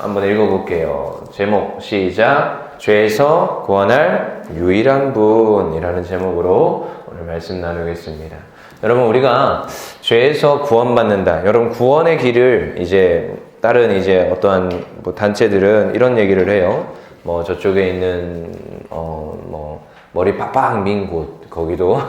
한번 읽어볼게요. 제목 시작. 죄에서 구원할 유일한 분이라는 제목으로 오늘 말씀 나누겠습니다. 여러분, 우리가 죄에서 구원받는다. 여러분, 구원의 길을 이제 다른 이제 어떠한 뭐 단체들은 이런 얘기를 해요. 뭐 저쪽에 있는 머리 빡빡 민 곳, 거기도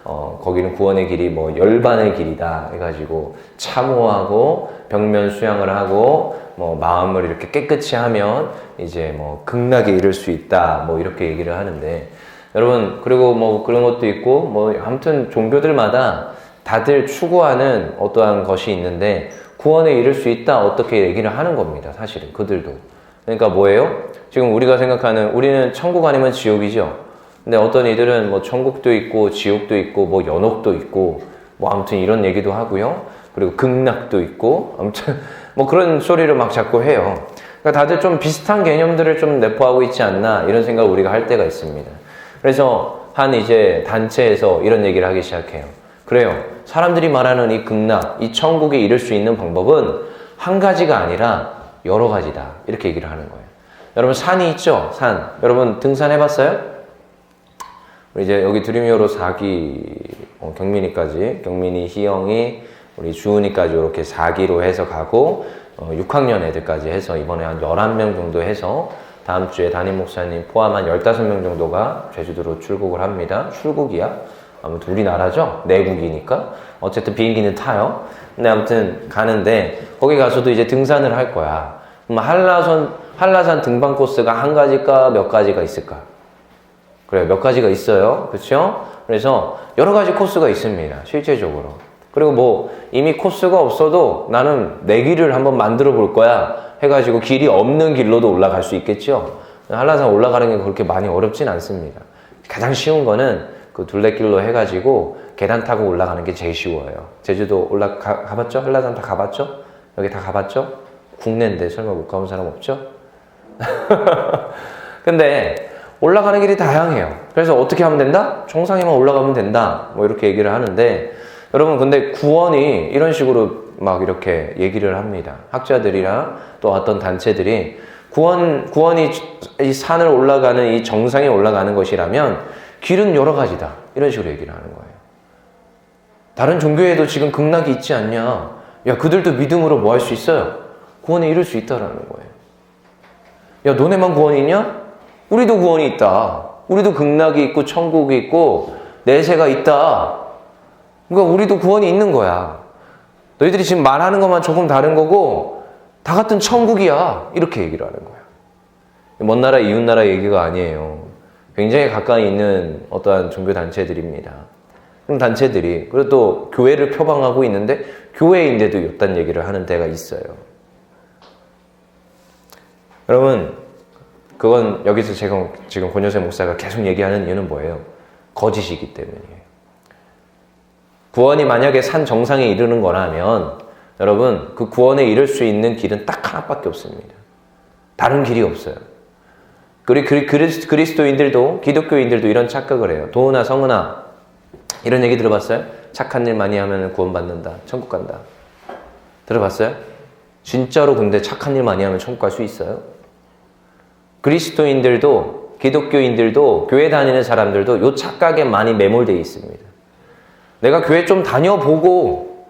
거기는 구원의 길이 뭐 열반의 길이다 해가지고 참호하고 벽면 수양을 하고 뭐 마음을 이렇게 깨끗이 하면 이제 뭐 극락에 이를 수 있다, 뭐 이렇게 얘기를 하는데, 여러분, 그리고 뭐 그런 것도 있고 뭐 아무튼 종교들마다 다들 추구하는 어떠한 것이 있는데 구원에 이를 수 있다, 어떻게 얘기를 하는 겁니다. 사실은 그들도. 그러니까 뭐예요? 지금 우리가 생각하는, 우리는 천국 아니면 지옥이죠. 근데 어떤 이들은 뭐 천국도 있고 지옥도 있고 뭐 연옥도 있고 뭐 아무튼 이런 얘기도 하고요. 그리고 극락도 있고 아무튼 뭐 그런 소리를 막 자꾸 해요. 그러니까 다들 좀 비슷한 개념들을 좀 내포하고 있지 않나, 이런 생각을 우리가 할 때가 있습니다. 그래서 한 이제 단체에서 이런 얘기를 하기 시작해요. 그래요. 사람들이 말하는 이 극락, 이 천국에 이를 수 있는 방법은 한 가지가 아니라 여러 가지다, 이렇게 얘기를 하는 거예요. 여러분, 산이 있죠? 산. 여러분 등산해봤어요? 이제 여기 드림히어로 4기, 경민이, 희영이, 우리 주은이까지 이렇게 4기로 해서 가고, 6학년 애들까지 해서 이번에 한 11명 정도 해서 다음 주에 담임 목사님 포함 한 15명 정도가 제주도로 출국을 합니다. 출국이야? 아무튼 우리나라죠? 내국이니까. 어쨌든 비행기는 타요. 근데 아무튼 가는데 거기 가서도 이제 등산을 할 거야. 그럼 한라산 등반 코스가 한 가지가 몇 가지가 있을까? 그래요. 몇 가지가 있어요. 그렇죠? 그래서 여러 가지 코스가 있습니다. 실제적으로. 그리고 뭐 이미 코스가 없어도 나는 내 길을 한번 만들어 볼 거야 해가지고 길이 없는 길로도 올라갈 수 있겠죠. 한라산 올라가는 게 그렇게 많이 어렵진 않습니다. 가장 쉬운 거는 그 둘레길로 해가지고 계단 타고 올라가는 게 제일 쉬워요. 제주도 가봤죠? 한라산 다 가봤죠? 여기 다 가봤죠? 국내인데 설마 못 가본 사람 없죠? 근데 올라가는 길이 다양해요. 그래서 어떻게 하면 된다? 정상에만 올라가면 된다, 뭐 이렇게 얘기를 하는데, 여러분, 근데 구원이 이런 식으로 막 이렇게 얘기를 합니다. 학자들이랑 또 어떤 단체들이 구원이 이 산을 올라가는, 이 정상에 올라가는 것이라면 길은 여러 가지다, 이런 식으로 얘기를 하는 거예요. 다른 종교에도 지금 극락이 있지 않냐? 야, 그들도 믿음으로 뭐 할 수 있어요? 구원에 이룰 수 있다라는 거예요. 야, 너네만 구원이 있냐? 우리도 구원이 있다. 우리도 극락이 있고 천국이 있고 내세가 있다. 그러니까 우리도 구원이 있는 거야. 너희들이 지금 말하는 것만 조금 다른 거고 다 같은 천국이야, 이렇게 얘기를 하는 거야. 먼 나라 이웃 나라 얘기가 아니에요. 굉장히 가까이 있는 어떠한 종교 단체들입니다. 그럼 단체들이, 그리고 또 교회를 표방하고 있는데 교회인데도 이딴 얘기를 하는 데가 있어요. 여러분, 그건 여기서 제가 지금 권여세 목사가 계속 얘기하는 이유는 뭐예요? 거짓이기 때문이에요. 구원이 만약에 산 정상에 이르는 거라면 여러분, 그 구원에 이를 수 있는 길은 딱 하나밖에 없습니다. 다른 길이 없어요. 그리스도인들도, 기독교인들도 이런 착각을 해요. 도은아, 성은아, 이런 얘기 들어봤어요? 착한 일 많이 하면 구원받는다, 천국 간다. 들어봤어요? 진짜로 근데 착한 일 많이 하면 천국 갈 수 있어요? 그리스도인들도, 기독교인들도, 교회 다니는 사람들도 이 착각에 많이 매몰되어 있습니다. 내가 교회 좀 다녀보고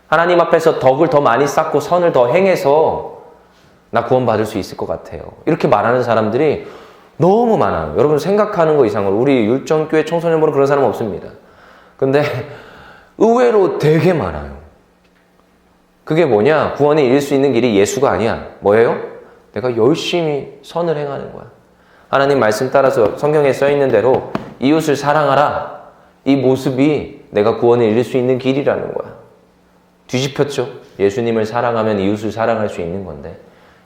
하나님 앞에서 덕을 더 많이 쌓고 선을 더 행해서 나 구원받을 수 있을 것 같아요, 이렇게 말하는 사람들이 너무 많아요. 여러분 생각하는 거 이상으로. 우리 율정교회 청소년부는 그런 사람 없습니다. 근데 의외로 되게 많아요. 그게 뭐냐? 구원에 이를 수 있는 길이 예수가 아니야. 뭐예요? 내가 열심히 선을 행하는 거야. 하나님 말씀 따라서 성경에 써있는 대로 이웃을 사랑하라. 이 모습이 내가 구원에 이를 수 있는 길이라는 거야. 뒤집혔죠? 예수님을 사랑하면 이웃을 사랑할 수 있는 건데,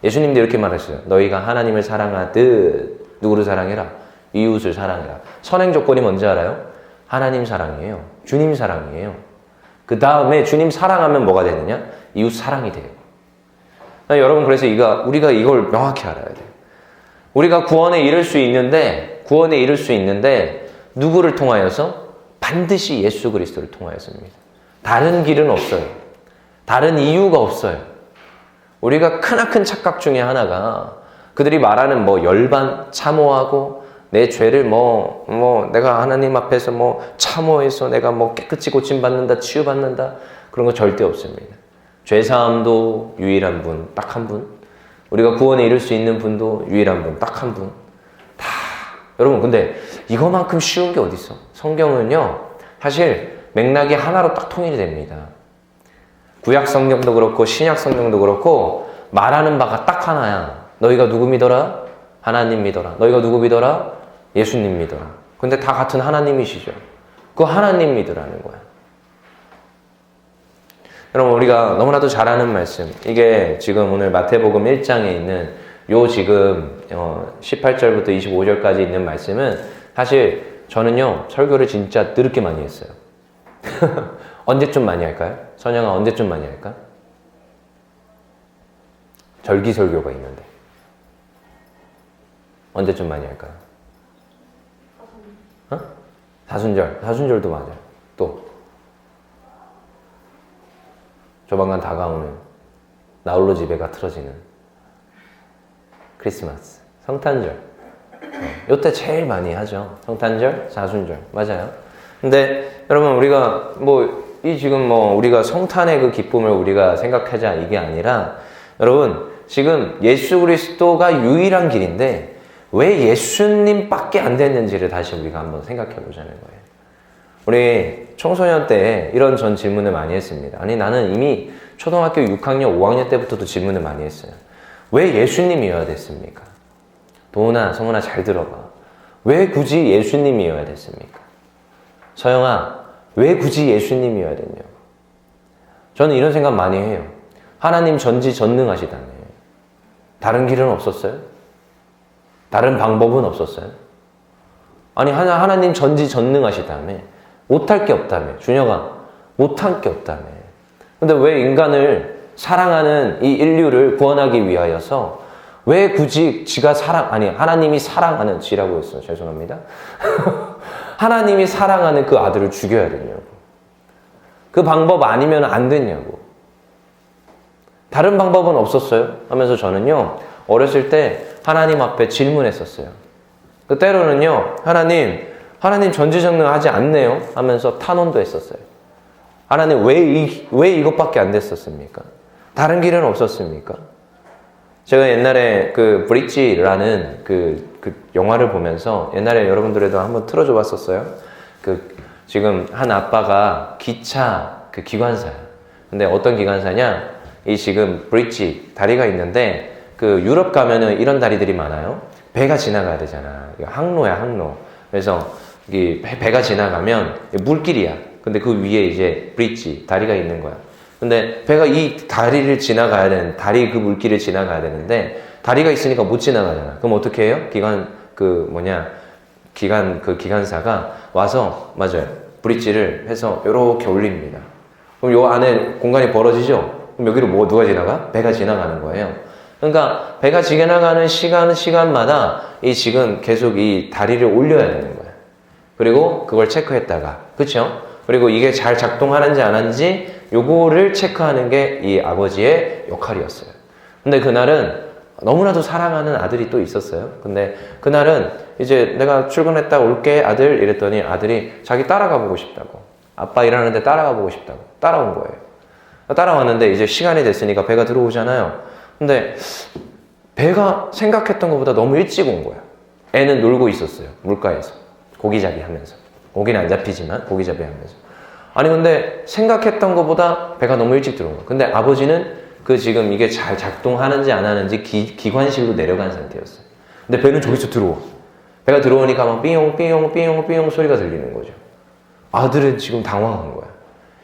예수님도 이렇게 말했어요. 너희가 하나님을 사랑하듯 누구를 사랑해라? 이웃을 사랑해라. 선행 조건이 뭔지 알아요? 하나님 사랑이에요. 주님 사랑이에요. 그 다음에 주님 사랑하면 뭐가 되느냐? 이웃 사랑이 돼요. 여러분, 그래서 우리가 이걸 명확히 알아야 돼요. 우리가 구원에 이를 수 있는데 누구를 통하여서? 반드시 예수 그리스도를 통하여서입니다. 다른 길은 없어요. 다른 이유가 없어요. 우리가 크나큰 착각 중에 하나가 그들이 말하는 뭐 열반, 참호하고 내 죄를 내가 하나님 앞에서 참호해서 내가 깨끗이 고침받는다, 치유받는다. 그런 거 절대 없습니다. 죄사함도 유일한 분, 딱 한 분. 우리가 구원에 이를 수 있는 분도 유일한 분, 딱 한 분. 다. 여러분, 근데 이거만큼 쉬운 게 어디 있어? 성경은요, 사실 맥락이 하나로 딱 통일이 됩니다. 구약 성경도 그렇고 신약 성경도 그렇고 말하는 바가 딱 하나야. 너희가 누구 믿어라? 하나님 믿어라. 너희가 누구 믿어라? 예수님 믿어라. 근데 다 같은 하나님이시죠. 그 하나님 믿으라는 거야. 여러분, 우리가 너무나도 잘 아는 말씀. 이게 지금 오늘 마태복음 1장에 있는 요 지금 18절부터 25절까지 있는 말씀은 사실 저는요, 설교를 진짜 더럽게 많이 했어요. 언제쯤 많이 할까요? 선영아, 언제쯤 많이 할까? 절기설교가 있는데. 언제쯤 많이 할까요? 사순절도 맞아요. 또 조만간 다가오는 나홀로 집에가 틀어지는 크리스마스, 성탄절. 요때 제일 많이 하죠. 성탄절, 사순절. 맞아요. 근데 여러분, 우리가 우리가 성탄의 그 기쁨을 우리가 생각하자 이게 아니라, 여러분, 지금 예수 그리스도가 유일한 길인데 왜 예수님밖에 안 됐는지를 다시 우리가 한번 생각해 보자는 거예요. 우리 청소년 때 이런 전 질문을 많이 했습니다. 아니, 나는 이미 초등학교 6학년, 5학년 때부터도 질문을 많이 했어요. 왜 예수님이어야 됐습니까? 도훈아, 성훈아, 잘 들어봐. 왜 굳이 예수님이어야 됐습니까? 서영아, 왜 굳이 예수님이어야 됐냐고. 저는 이런 생각 많이 해요. 하나님 전지전능하시다며. 다른 길은 없었어요? 다른 방법은 없었어요? 아니, 하나님 전지전능하시다며. 못할 게 없다며. 준혁아, 못할 게 없다며. 근데 왜 인간을 사랑하는 이 인류를 구원하기 위하여서 왜 굳이 하나님이 사랑하는 지라고 했어요. 죄송합니다. 하나님이 사랑하는 그 아들을 죽여야 되냐고. 그 방법 아니면 안 되냐고. 다른 방법은 없었어요? 하면서 저는요, 어렸을 때 하나님 앞에 질문했었어요. 그 때로는요, 하나님 전지전능하지 않네요? 하면서 탄원도 했었어요. 하나님 왜 이것밖에 안 됐었습니까? 다른 길은 없었습니까? 제가 옛날에 그 브릿지라는 그 영화를 보면서 옛날에 여러분들에도 한번 틀어줘 봤었어요. 지금 한 아빠가 기차 기관사야. 근데 어떤 기관사냐? 이 지금 브릿지 다리가 있는데 유럽 가면은 이런 다리들이 많아요. 배가 지나가야 되잖아. 항로야, 항로. 그래서 이 배가 지나가면 물길이야. 근데 그 위에 이제 브릿지 다리가 있는 거야. 근데 배가 이 다리를 지나가야 되는, 그 물길을 지나가야 되는데 다리가 있으니까 못 지나가잖아. 그럼 어떻게 해요? 기관사가 와서, 맞아요, 브릿지를 해서 이렇게 올립니다. 그럼 요 안에 공간이 벌어지죠? 그럼 여기로 누가 지나가? 배가 지나가는 거예요. 그러니까 배가 지나가는 시간마다 지금 계속 이 다리를 올려야 되는 거예요. 그리고 그걸 체크했다가, 그쵸? 그리고 이게 잘 작동하는지 안 하는지 요거를 체크하는 게 이 아버지의 역할이었어요. 근데 그날은 너무나도 사랑하는 아들이 또 있었어요. 근데 그날은 이제 내가 출근했다 올게 아들 이랬더니 아들이 자기 따라가 보고 싶다고. 아빠 일하는데 따라가 보고 싶다고. 따라온 거예요. 따라왔는데 이제 시간이 됐으니까 배가 들어오잖아요. 근데 배가 생각했던 것보다 너무 일찍 온 거야. 애는 놀고 있었어요. 물가에서. 고기잡이 하면서. 고기는 안 잡히지만 고기잡이 하면서. 아니 근데 생각했던 것보다 배가 너무 일찍 들어온 거야. 근데 아버지는 지금 이게 잘 작동하는지 안 하는지 기관실로 내려간 상태였어요. 근데 배는 저기서 들어와. 배가 들어오니까 막 삐용 삐용 삐용 삐용 소리가 들리는 거죠. 아들은 지금 당황한 거야.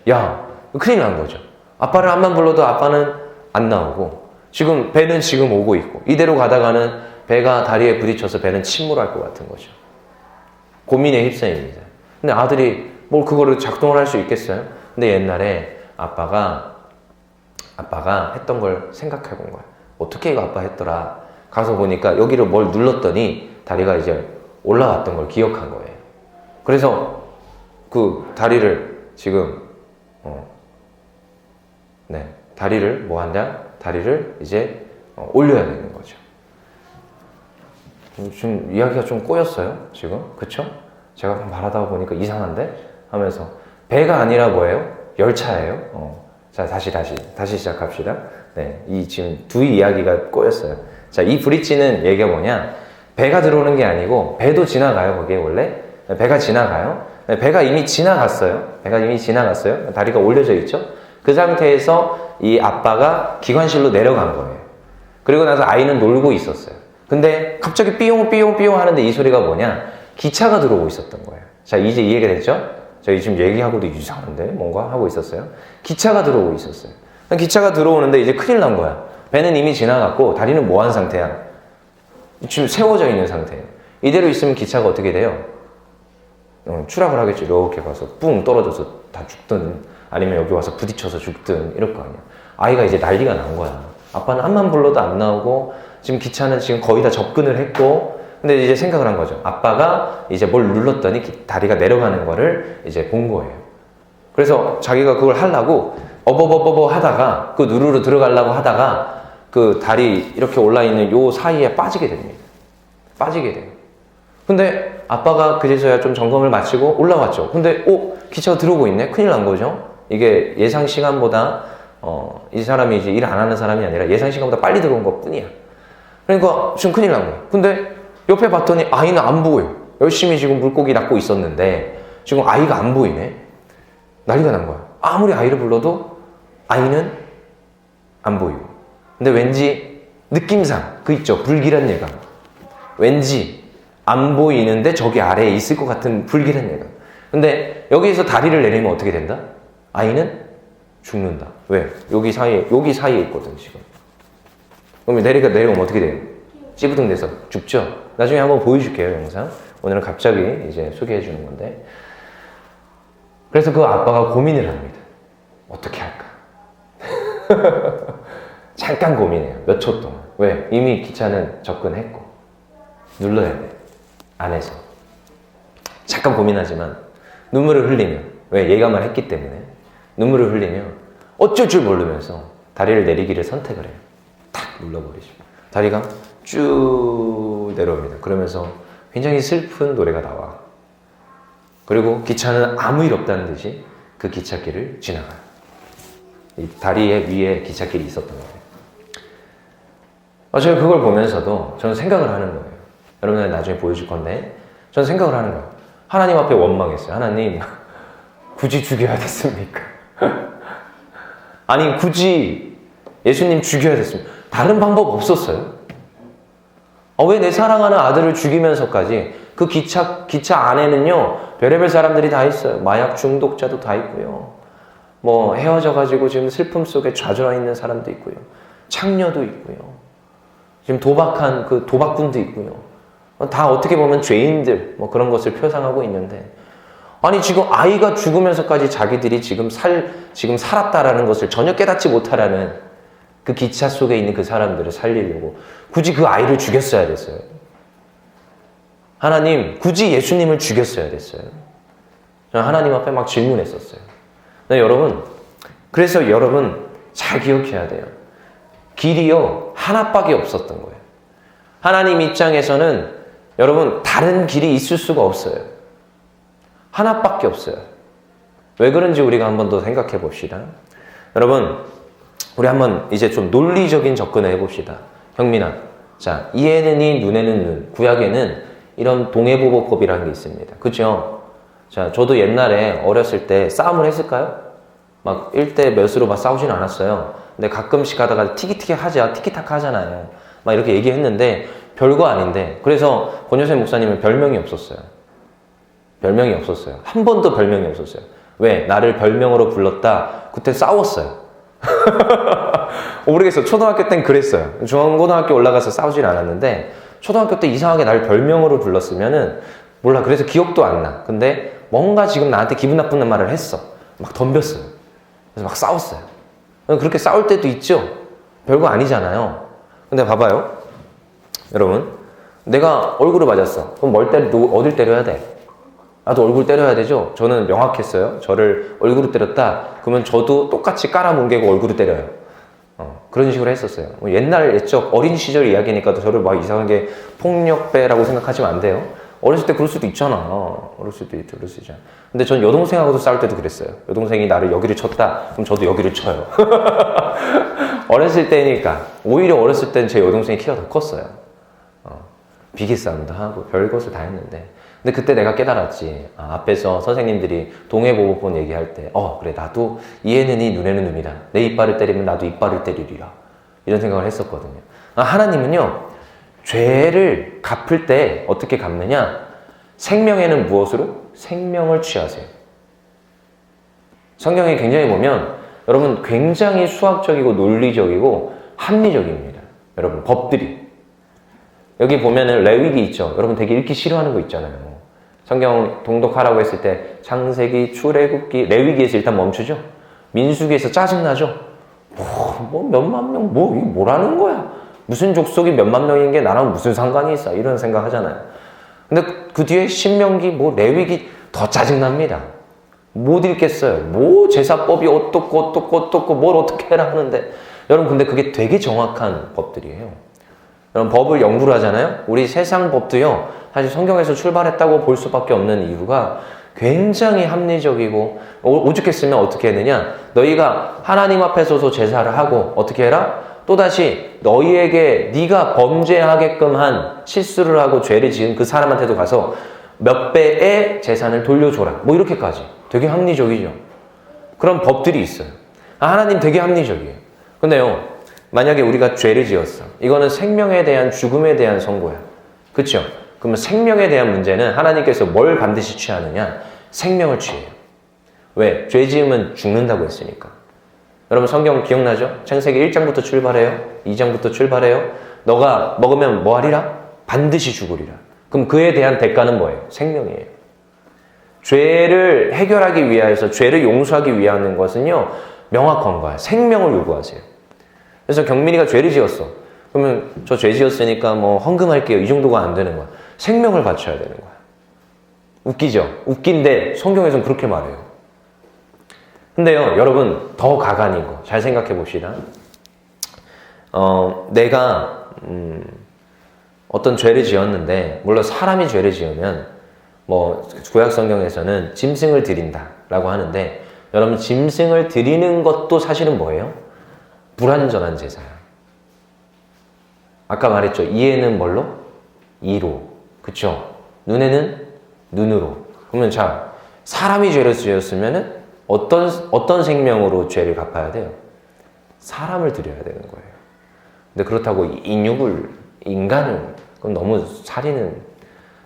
야, 큰일 난 거죠. 아빠를 한번 불러도 아빠는 안 나오고 지금 배는 지금 오고 있고 이대로 가다가는 배가 다리에 부딪혀서 배는 침몰할 것 같은 거죠. 고민에 휩싸입니다. 근데 아들이 뭘 그거를 작동을 할 수 있겠어요? 근데 옛날에 아빠가 했던 걸 생각해 본 거야. 어떻게 이거 아빠 했더라? 가서 보니까 여기를 뭘 눌렀더니 다리가 이제 올라갔던 걸 기억한 거예요. 그래서 그 다리를 지금 다리를 뭐 한다? 다리를 이제 올려야 되는 거죠. 지금 이야기가 좀 꼬였어요, 지금. 그쵸? 제가 말하다 보니까 이상한데? 하면서. 배가 아니라 뭐예요? 열차예요. 자, 다시 시작합시다. 네, 이 지금 두 이야기가 꼬였어요. 자, 이 브릿지는 얘기가 뭐냐? 배가 들어오는 게 아니고, 배도 지나가요, 거기에 원래. 배가 지나가요. 배가 이미 지나갔어요. 다리가 올려져 있죠? 그 상태에서 이 아빠가 기관실로 내려간 거예요. 그리고 나서 아이는 놀고 있었어요. 근데 갑자기 삐용 하는데 이 소리가 뭐냐? 기차가 들어오고 있었던 거예요. 자, 이제 이해가 됐죠? 저희 지금 얘기하고도 이상한데? 뭔가 하고 있었어요. 기차가 들어오고 있었어요. 기차가 들어오는데 이제 큰일 난 거야. 배는 이미 지나갔고 다리는 뭐 한 상태야? 지금 세워져 있는 상태예요. 이대로 있으면 기차가 어떻게 돼요? 추락을 하겠죠. 이렇게 가서 뿡 떨어져서 다 죽든 아니면 여기 와서 부딪혀서 죽든 이럴 거 아니야. 아이가 이제 난리가 난 거야. 아빠는 한만 불러도 안 나오고 지금 기차는 지금 거의 다 접근을 했고 근데 이제 생각을 한 거죠. 아빠가 이제 뭘 눌렀더니 다리가 내려가는 거를 이제 본 거예요. 그래서 자기가 그걸 하려고 어버버버버 하다가 그 누르러 들어가려고 하다가 그 다리 이렇게 올라있는 요 사이에 빠지게 됩니다. 빠지게 돼요. 근데 아빠가 그제서야 좀 점검을 마치고 올라왔죠. 근데 기차가 들어오고 있네? 큰일 난 거죠. 이게 예상 시간보다 이 사람이 이제 일 안 하는 사람이 아니라 예상 시간보다 빨리 들어온 것 뿐이야. 그러니까 지금 큰일 난 거야. 근데 옆에 봤더니 아이는 안 보여. 열심히 지금 물고기 낚고 있었는데 지금 아이가 안 보이네. 난리가 난 거야. 아무리 아이를 불러도 아이는 안 보이고. 근데 왠지 느낌상 그 있죠. 불길한 예감. 왠지 안 보이는데 저기 아래에 있을 것 같은 불길한 예감. 근데 여기에서 다리를 내리면 어떻게 된다? 아이는 죽는다. 왜? 여기 사이에 있거든, 지금. 그럼 내려오면 어떻게 돼요? 찌부둥 돼서 죽죠? 나중에 한번 보여줄게요, 영상. 오늘은 갑자기 이제 소개해 주는 건데. 그래서 그 아빠가 고민을 합니다. 어떻게 할까? 잠깐 고민해요. 몇 초 동안. 왜? 이미 기차는 접근했고. 눌러야 돼. 안에서. 잠깐 고민하지만 눈물을 흘리면 왜? 예감을 했기 때문에 눈물을 흘리면 어쩔 줄 모르면서 다리를 내리기를 선택을 해요. 탁 눌러버리죠. 다리가 쭉 내려옵니다. 그러면서 굉장히 슬픈 노래가 나와. 그리고 기차는 아무 일 없다는 듯이 그 기찻길을 지나가요. 이 다리의 위에 기찻길이 있었던 거예요. 제가 그걸 보면서도 저는 생각을 하는 거예요. 여러분들 나중에 보여줄 건데 저는 생각을 하는 거예요. 하나님 앞에 원망했어요. 하나님 굳이 죽여야 됐습니까? 아니 굳이 예수님 죽여야 됐습니까? 다른 방법 없었어요. 왜 내 사랑하는 아들을 죽이면서까지 그 기차 안에는요 별의별 사람들이 다 있어요. 마약 중독자도 다 있고요. 뭐 헤어져가지고 지금 슬픔 속에 좌절해 있는 사람도 있고요. 창녀도 있고요. 지금 도박한 그 도박꾼도 있고요. 다 어떻게 보면 죄인들 뭐 그런 것을 표상하고 있는데 아니 지금 아이가 죽으면서까지 자기들이 지금 살았다라는 것을 전혀 깨닫지 못하라는 그 기차 속에 있는 그 사람들을 살리려고 굳이 그 아이를 죽였어야 됐어요. 하나님 굳이 예수님을 죽였어야 됐어요. 저는 하나님 앞에 막 질문했었어요. 그래서 여러분 잘 기억해야 돼요. 길이요 하나밖에 없었던 거예요. 하나님 입장에서는 여러분 다른 길이 있을 수가 없어요. 하나밖에 없어요. 왜 그런지 우리가 한번 더 생각해 봅시다. 여러분 우리 한번 이제 좀 논리적인 접근을 해봅시다. 형민아, 자 이에는 이, 눈에는 눈. 구약에는 이런 동해보호법이라는 게 있습니다. 그죠? 자 저도 옛날에 어렸을 때 싸움을 했을까요? 막 1대 몇으로 막 싸우진 않았어요. 근데 가끔씩 가다가 티키타카 하잖아요. 막 이렇게 얘기했는데 별거 아닌데 그래서 권효세 목사님은 별명이 없었어요. 한 번도 별명이 없었어요. 왜? 나를 별명으로 불렀다. 그때 싸웠어요. 모르겠어요. 초등학교 땐 그랬어요. 중고등학교 올라가서 싸우진 않았는데 초등학교 때 이상하게 나를 별명으로 불렀으면은 몰라. 그래서 기억도 안 나. 근데 뭔가 지금 나한테 기분 나쁜 말을 했어. 막 덤볐어요. 그래서 막 싸웠어요. 그렇게 싸울 때도 있죠. 별거 아니잖아요. 근데 봐봐요. 여러분 내가 얼굴을 맞았어. 그럼 어딜 때려야 돼? 나도 얼굴 때려야 되죠? 저는 명확했어요. 저를 얼굴로 때렸다. 그러면 저도 똑같이 깔아뭉개고 얼굴을 때려요. 그런 식으로 했었어요. 옛날 옛적 어린 시절 이야기니까 저를 막 이상하게 폭력배라고 생각하시면 안 돼요. 어렸을 때 그럴 수도 있잖아. 어렸을 때 그럴 수 있잖아. 근데 전 여동생하고도 싸울 때도 그랬어요. 여동생이 나를 여기를 쳤다. 그럼 저도 여기를 쳐요. 어렸을 때니까. 오히려 어렸을 땐 제 여동생이 키가 더 컸어요. 비기 싸움도 하고 별것을 다 했는데. 근데 그때 내가 깨달았지. 앞에서 선생님들이 동해보호본 얘기할 때 그래 나도 이에는 이 눈에는 눈이다. 내 이빨을 때리면 나도 이빨을 때리리라. 이런 생각을 했었거든요. 하나님은요. 죄를 갚을 때 어떻게 갚느냐? 생명에는 무엇으로? 생명을 취하세요. 성경에 굉장히 보면 여러분 굉장히 수학적이고 논리적이고 합리적입니다. 여러분 법들이. 여기 보면은 레위기 있죠. 여러분 되게 읽기 싫어하는 거 있잖아요. 성경 동독하라고 했을 때 창세기, 출애굽기, 레위기에서 일단 멈추죠. 민수기에서 짜증나죠. 뭐 몇만 명, 이게 뭐라는 거야? 무슨 족속이 몇만 명인 게 나랑 무슨 상관이 있어? 이런 생각 하잖아요. 근데 그 뒤에 신명기, 레위기 더 짜증납니다. 못 읽겠어요. 제사법이 어떻고 뭘 어떻게 해라 하는데 여러분 근데 그게 되게 정확한 법들이에요. 여러분 법을 연구를 하잖아요. 우리 세상 법도요. 사실 성경에서 출발했다고 볼 수밖에 없는 이유가 굉장히 합리적이고 오죽했으면 어떻게 했느냐. 너희가 하나님 앞에 서서 제사를 하고 어떻게 해라? 또다시 너희에게 네가 범죄하게끔 한 실수를 하고 죄를 지은 그 사람한테도 가서 몇 배의 재산을 돌려줘라. 이렇게까지. 되게 합리적이죠. 그런 법들이 있어요. 하나님 되게 합리적이에요. 근데요. 만약에 우리가 죄를 지었어. 이거는 생명에 대한 죽음에 대한 선고야. 그렇죠? 그러면 생명에 대한 문제는 하나님께서 뭘 반드시 취하느냐? 생명을 취해요. 왜? 죄 지으면 죽는다고 했으니까. 여러분 성경 기억나죠? 창세기 1장부터 출발해요. 2장부터 출발해요. 너가 먹으면 뭐 하리라? 반드시 죽으리라. 그럼 그에 대한 대가는 뭐예요? 생명이에요. 죄를 해결하기 위하여서 죄를 용서하기 위한 것은요. 명확한 거야. 생명을 요구하세요. 그래서 경민이가 죄를 지었어. 그러면 저 죄 지었으니까 헌금할게요. 이 정도가 안 되는 거야. 생명을 바쳐야 되는 거야. 웃기죠? 웃긴데 성경에서는 그렇게 말해요. 근데요, 여러분 더 가관인 거 잘 생각해 봅시다. 내가 어떤 죄를 지었는데 물론 사람이 죄를 지으면 구약 성경에서는 짐승을 드린다라고 하는데 여러분 짐승을 드리는 것도 사실은 뭐예요? 불완전한 제사야. 아까 말했죠. 이에는 뭘로? 이로. 그쵸? 눈에는 눈으로. 그러면 사람이 죄를 지었으면은 어떤 생명으로 죄를 갚아야 돼요? 사람을 드려야 되는 거예요. 근데 그렇다고 인간을, 그건 너무 살인은.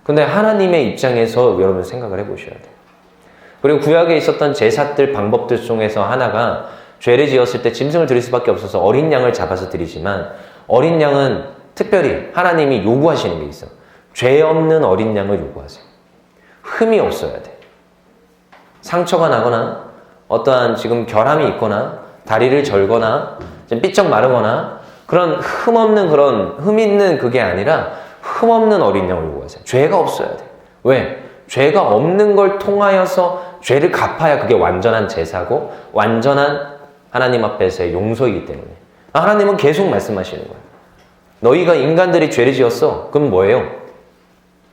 근데 하나님의 입장에서 여러분 생각을 해보셔야 돼요. 그리고 구약에 있었던 제사들 방법들 중에서 하나가 죄를 지었을 때 짐승을 드릴 수밖에 없어서 어린 양을 잡아서 드리지만 어린 양은 특별히 하나님이 요구하시는 게 있어. 죄 없는 어린 양을 요구하세요. 흠이 없어야 돼. 상처가 나거나 어떠한 지금 결함이 있거나 다리를 절거나 좀 삐쩍 마르거나 그런 흠 있는 그게 아니라 흠 없는 어린 양을 요구하세요. 죄가 없어야 돼. 왜? 죄가 없는 걸 통하여서 죄를 갚아야 그게 완전한 제사고 완전한 하나님 앞에서의 용서이기 때문에. 하나님은 계속 말씀하시는 거예요. 너희가 인간들이 죄를 지었어. 그럼 뭐예요?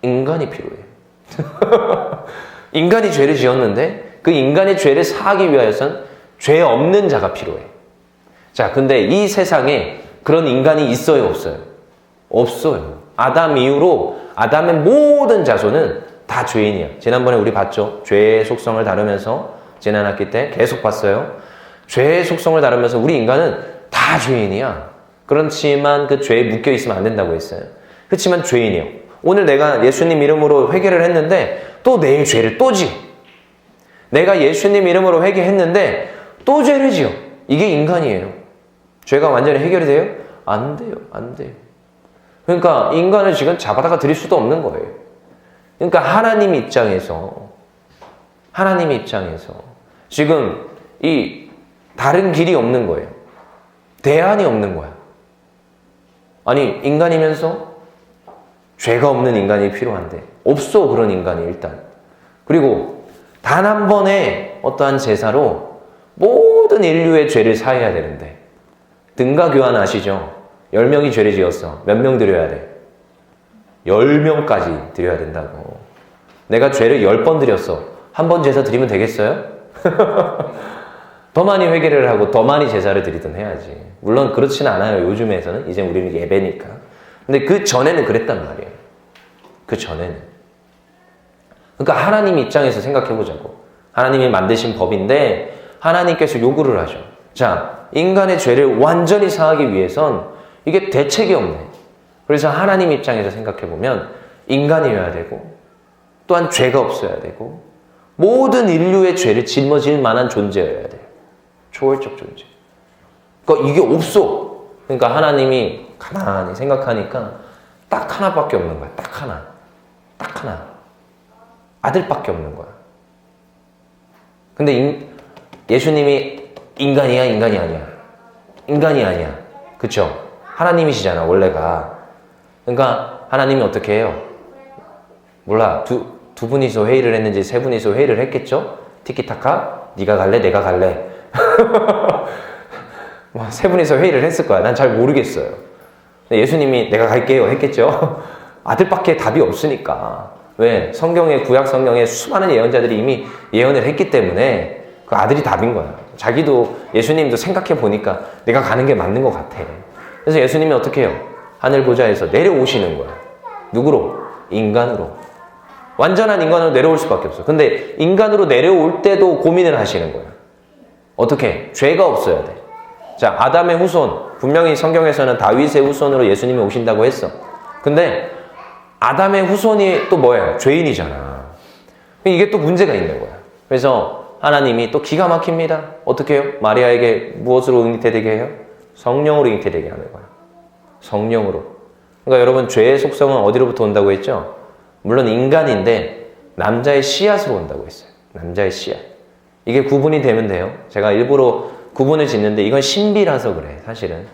인간이 필요해. 인간이 죄를 지었는데 그 인간의 죄를 사하기 위하여선 죄 없는 자가 필요해. 자, 근데 이 세상에 그런 인간이 있어요, 없어요? 없어요. 아담 이후로 아담의 모든 자손은 다 죄인이야. 지난번에 우리 봤죠? 죄의 속성을 다루면서 지난 학기 때 계속 봤어요. 죄의 속성을 다루면서 우리 인간은 다 죄인이야. 그렇지만 그 죄에 묶여 있으면 안 된다고 했어요. 그렇지만 죄인이요. 오늘 내가 예수님 이름으로 회개를 했는데 또 내일 죄를 또 지어. 내가 예수님 이름으로 회개했는데 또 죄를 지어. 이게 인간이에요. 죄가 완전히 해결이 돼요? 안 돼요. 안 돼요. 그러니까 인간을 지금 잡아다가 드릴 수도 없는 거예요. 그러니까 하나님 입장에서 지금 이 다른 길이 없는 거예요. 대안이 없는 거야. 아니 인간이면서 죄가 없는 인간이 필요한데 없어. 그런 인간이 일단. 그리고 단 한 번의 어떠한 제사로 모든 인류의 죄를 사해야 되는데 등가 교환 아시죠? 10명이 죄를 지었어. 몇 명 드려야 돼? 10명까지 드려야 된다고. 내가 죄를 10번 드렸어. 한 번 제사 드리면 되겠어요? 더 많이 회개를 하고 더 많이 제사를 드리든 해야지. 물론 그렇지는 않아요. 요즘에서는. 이제 우리는 예배니까. 근데 그 전에는 그랬단 말이에요. 그 전에는. 그러니까 하나님 입장에서 생각해 보자고. 하나님이 만드신 법인데 하나님께서 요구를 하죠. 자, 인간의 죄를 완전히 사하기 위해선 이게 대책이 없네. 그래서 하나님 입장에서 생각해 보면 인간이어야 되고 또한 죄가 없어야 되고 모든 인류의 죄를 짊어질 만한 존재여야 돼요. 초월적 존재. 그러니까 이게 없어. 그러니까 하나님이 가만히 생각하니까 딱 하나밖에 없는 거야. 딱 하나. 딱 하나. 아들밖에 없는 거야. 근데 예수님이 인간이야, 인간이 아니야? 인간이 아니야. 그쵸? 하나님이시잖아, 원래가. 그러니까 하나님이 어떻게 해요? 몰라. 두 분이서 회의를 했는지 세 분이서 회의를 했겠죠? 티키타카? 네가 갈래? 내가 갈래? 세 분이서 회의를 했을 거야. 난 잘 모르겠어요. 예수님이 내가 갈게요 했겠죠? 아들밖에 답이 없으니까. 왜? 구약 성경에 수많은 예언자들이 이미 예언을 했기 때문에 그 아들이 답인 거야. 자기도 예수님도 생각해 보니까 내가 가는 게 맞는 것 같아. 그래서 예수님이 어떻게 해요? 하늘 보좌에서 내려오시는 거야. 누구로? 인간으로. 완전한 인간으로 내려올 수밖에 없어. 근데 인간으로 내려올 때도 고민을 하시는 거야. 어떻게? 죄가 없어야 돼. 자, 아담의 후손. 분명히 성경에서는 다윗의 후손으로 예수님이 오신다고 했어. 근데 아담의 후손이 또 뭐예요? 죄인이잖아. 이게 또 문제가 있는 거야. 그래서 하나님이 또 기가 막힙니다. 어떻게 해요? 마리아에게 무엇으로 잉태되게 해요? 성령으로 잉태되게 하는 거야. 성령으로. 그러니까 여러분 죄의 속성은 어디로부터 온다고 했죠? 물론 인간인데 남자의 씨앗으로 온다고 했어요. 남자의 씨앗. 이게 구분이 되면 돼요. 제가 일부러 구분을 짓는데 이건 신비라서 그래. 사실은.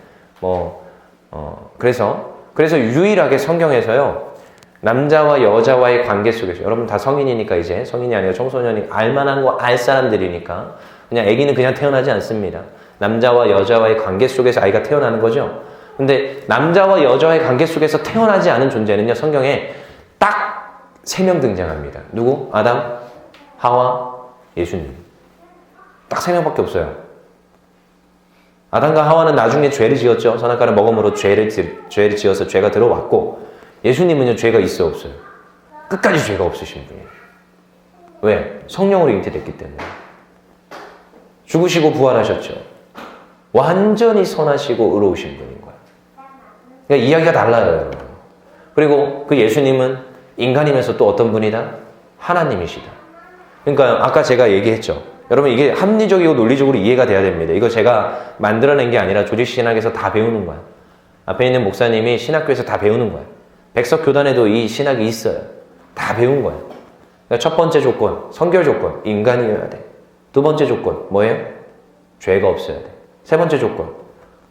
그래서 유일하게 성경에서요. 남자와 여자와의 관계 속에서 여러분 다 성인이니까 이제 성인이 아니라 청소년이 알만한 거 알 사람들이니까 그냥 아기는 그냥 태어나지 않습니다. 남자와 여자와의 관계 속에서 아이가 태어나는 거죠. 근데 남자와 여자와의 관계 속에서 태어나지 않은 존재는요. 성경에 딱 3명 등장합니다. 누구? 아담, 하와, 예수님. 딱 3명밖에 없어요. 아담과 하와는 나중에 죄를 지었죠. 선악과를 먹음으로 죄를 지어서 죄가 들어왔고 예수님은요, 죄가 있어요, 없어요? 끝까지 죄가 없으신 분이에요. 왜? 성령으로 잉태됐기 때문에. 죽으시고 부활하셨죠. 완전히 선하시고 의로우신 분인 거예요. 그러니까 이야기가 달라요, 여러분. 그리고 그 예수님은 인간이면서 또 어떤 분이다? 하나님이시다. 그러니까 아까 제가 얘기했죠. 여러분 이게 합리적이고 논리적으로 이해가 돼야 됩니다. 이거 제가 만들어낸 게 아니라 조직신학에서 다 배우는 거야. 앞에 있는 목사님이 신학교에서 다 배우는 거야. 백석교단에도 이 신학이 있어요. 다 배운 거예요. 그러니까 첫 번째 조건, 선결 조건, 인간이어야 돼. 두 번째 조건, 뭐예요? 죄가 없어야 돼. 세 번째 조건,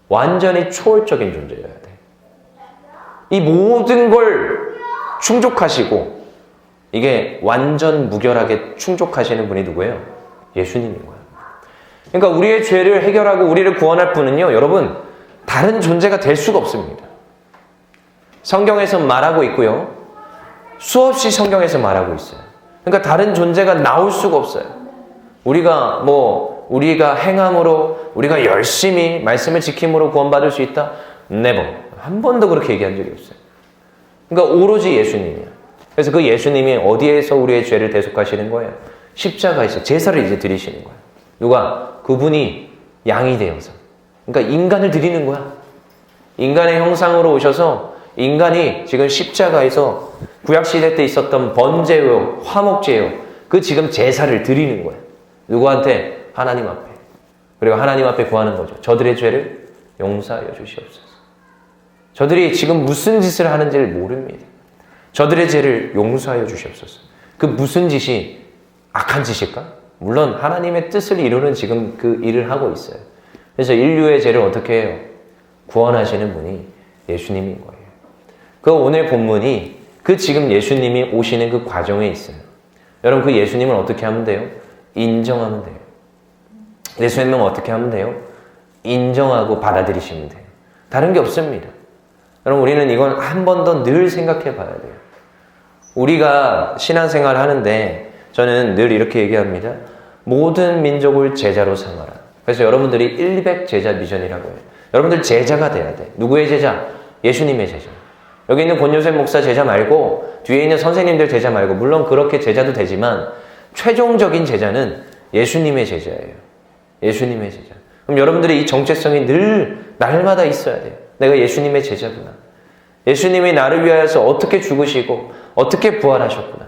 완전히 초월적인 존재여야 돼. 이 모든 걸 충족하시고 이게 완전 무결하게 충족하시는 분이 누구예요? 예수님인 거예요. 그러니까 우리의 죄를 해결하고 우리를 구원할 분은요, 여러분, 다른 존재가 될 수가 없습니다. 성경에서 말하고 있고요. 수없이 성경에서 말하고 있어요. 그러니까 다른 존재가 나올 수가 없어요. 우리가 행함으로, 우리가 열심히 말씀을 지킴으로 구원받을 수 있다? Never. 한 번도 그렇게 얘기한 적이 없어요. 그러니까 오로지 예수님이야. 그래서 그 예수님이 어디에서 우리의 죄를 대속하시는 거예요? 십자가에서 제사를 이제 드리시는 거예요. 누가? 그분이 양이 되어서. 그러니까 인간을 드리는 거야. 인간의 형상으로 오셔서 인간이 지금 십자가에서 구약시대 때 있었던 번제요, 화목제요, 그 지금 제사를 드리는 거예요. 누구한테? 하나님 앞에. 그리고 하나님 앞에 구하는 거죠. 저들의 죄를 용서하여 주시옵소서. 저들이 지금 무슨 짓을 하는지를 모릅니다. 저들의 죄를 용서하여 주시옵소서. 그 무슨 짓이 악한 짓일까? 물론 하나님의 뜻을 이루는 지금 그 일을 하고 있어요. 그래서 인류의 죄를 어떻게 해요? 구원하시는 분이 예수님인 거예요. 그 오늘 본문이 그 지금 예수님이 오시는 그 과정에 있어요. 여러분 그 예수님을 어떻게 하면 돼요? 인정하면 돼요. 예수님은 어떻게 하면 돼요? 인정하고 받아들이시면 돼요. 다른 게 없습니다. 여러분, 우리는 이건 한 번 더 늘 생각해 봐야 돼요. 우리가 신앙생활 하는데 저는 늘 이렇게 얘기합니다. 모든 민족을 제자로 삼아라. 그래서 여러분들이 100 제자 미션이라고 해요. 여러분들 제자가 돼야 돼. 누구의 제자? 예수님의 제자. 여기 있는 권요셉 목사 제자 말고 뒤에 있는 선생님들 제자 말고 물론 그렇게 제자도 되지만 최종적인 제자는 예수님의 제자예요. 예수님의 제자. 그럼 여러분들이 이 정체성이 늘 날마다 있어야 돼요. 내가 예수님의 제자구나. 예수님이 나를 위하여서 어떻게 죽으시고 어떻게 부활하셨구나.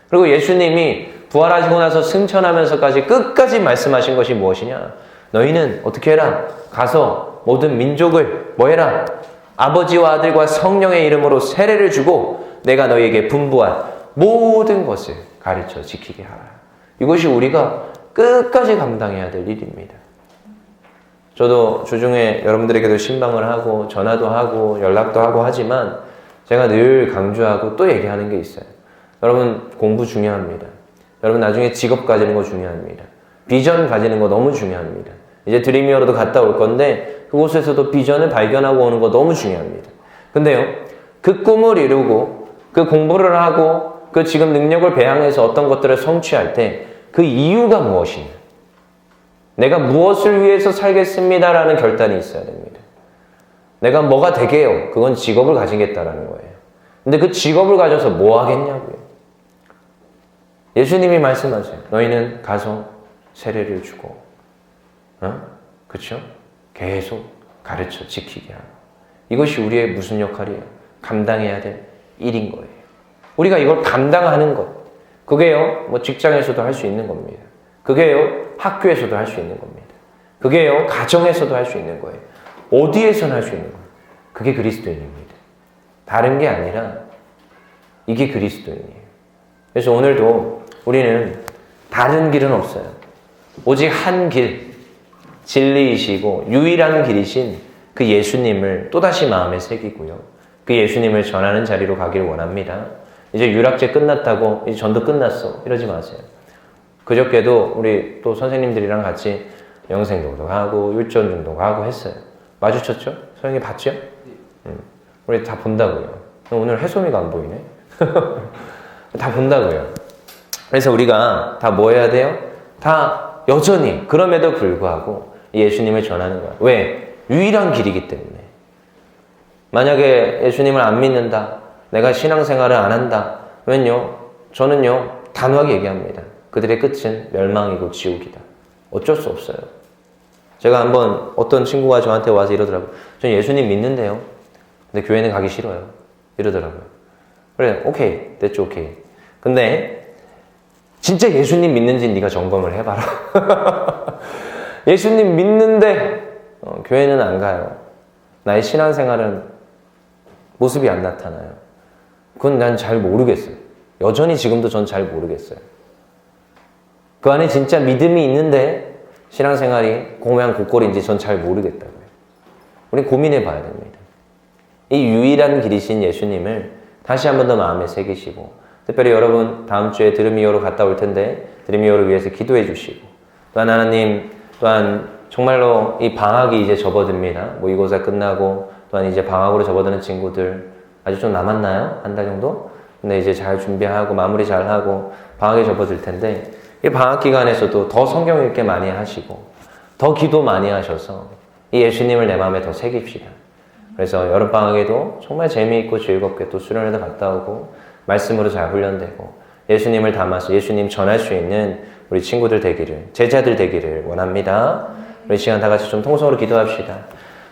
그리고 예수님이 부활하시고 나서 승천하면서까지 끝까지 말씀하신 것이 무엇이냐? 너희는 어떻게 해라? 가서 모든 민족을 뭐 해라? 아버지와 아들과 성령의 이름으로 세례를 주고 내가 너희에게 분부한 모든 것을 가르쳐 지키게 하라. 이것이 우리가 끝까지 감당해야 될 일입니다. 저도 주중에 여러분들에게도 신방을 하고 전화도 하고 연락도 하고 하지만 제가 늘 강조하고 또 얘기하는 게 있어요. 여러분, 공부 중요합니다. 여러분, 나중에 직업 가지는 거 중요합니다. 비전 가지는 거 너무 중요합니다. 이제 드림이어로도 갔다 올 건데 그곳에서도 비전을 발견하고 오는 거 너무 중요합니다. 근데요, 그 꿈을 이루고 그 공부를 하고 그 지금 능력을 배양해서 어떤 것들을 성취할 때 그 이유가 무엇이냐? 내가 무엇을 위해서 살겠습니다라는 결단이 있어야 됩니다. 내가 뭐가 되게요? 그건 직업을 가지겠다라는 거예요. 근데 그 직업을 가져서 뭐 하겠냐고요? 예수님이 말씀하세요. 너희는 가서 세례를 주고, 그쵸? 계속 가르쳐 지키게 하고. 이것이 우리의 무슨 역할이에요? 감당해야 될 일인 거예요. 우리가 이걸 감당하는 것. 그게요, 뭐 직장에서도 할 수 있는 겁니다. 그게요, 학교에서도 할 수 있는 겁니다. 그게요, 가정에서도 할 수 있는 거예요. 어디에서나 할 수 있는 거예요. 그게 그리스도인입니다. 다른 게 아니라 이게 그리스도인이에요. 그래서 오늘도 우리는 다른 길은 없어요. 오직 한 길, 진리이시고 유일한 길이신 그 예수님을 또다시 마음에 새기고요. 그 예수님을 전하는 자리로 가기를 원합니다. 이제 유락제 끝났다고 이제 전도 끝났어 이러지 마세요. 그저께도 우리 또 선생님들이랑 같이 영생도도 가고 율전중도 가고 했어요. 마주쳤죠? 소영이 봤죠? 우리 다 본다고요. 오늘 해소미가 안 보이네. 다 본다고요. 그래서 우리가 다 뭐 해야 돼요? 다 여전히 그럼에도 불구하고 예수님을 전하는 거야. 왜? 유일한 길이기 때문에. 만약에 예수님을 안 믿는다, 내가 신앙생활을 안 한다, 그러면요, 저는요 단호하게 얘기합니다. 그들의 끝은 멸망이고 지옥이다. 어쩔 수 없어요. 제가 한번 어떤 친구가 저한테 와서 이러더라고요. 전 예수님 믿는데요, 근데 교회는 가기 싫어요. 이러더라고요. 그래, 오케이, that's okay. 근데 진짜 예수님 믿는지는 네가 점검을 해봐라. 예수님 믿는데 교회는 안 가요. 나의 신앙생활은 모습이 안 나타나요. 그건 난 잘 모르겠어요. 여전히 지금도 전 잘 모르겠어요. 그 안에 진짜 믿음이 있는데 신앙생활이 공양곡골인지 전 잘 모르겠다고요. 우리 고민해 봐야 됩니다. 이 유일한 길이신 예수님을 다시 한 번 더 마음에 새기시고, 특별히 여러분 다음 주에 드림이어로 갔다 올 텐데 드림이어를 위해서 기도해 주시고, 또한 하나님, 또한 정말로 이 방학이 이제 접어듭니다. 모의고사 끝나고 또한 이제 방학으로 접어드는 친구들 아직 좀 남았나요? 한 달 정도? 근데 이제 잘 준비하고 마무리 잘 하고 방학에 접어들 텐데, 이 방학 기간에서도 더 성경 읽기 많이 하시고 더 기도 많이 하셔서 이 예수님을 내 마음에 더 새깁시다. 그래서 여름방학에도 정말 재미있고 즐겁게 또 수련회도 갔다 오고 말씀으로 잘 훈련되고 예수님을 담아서 예수님 전할 수 있는 우리 친구들 되기를, 제자들 되기를 원합니다. 우리 시간 다 같이 좀 통성으로 기도합시다.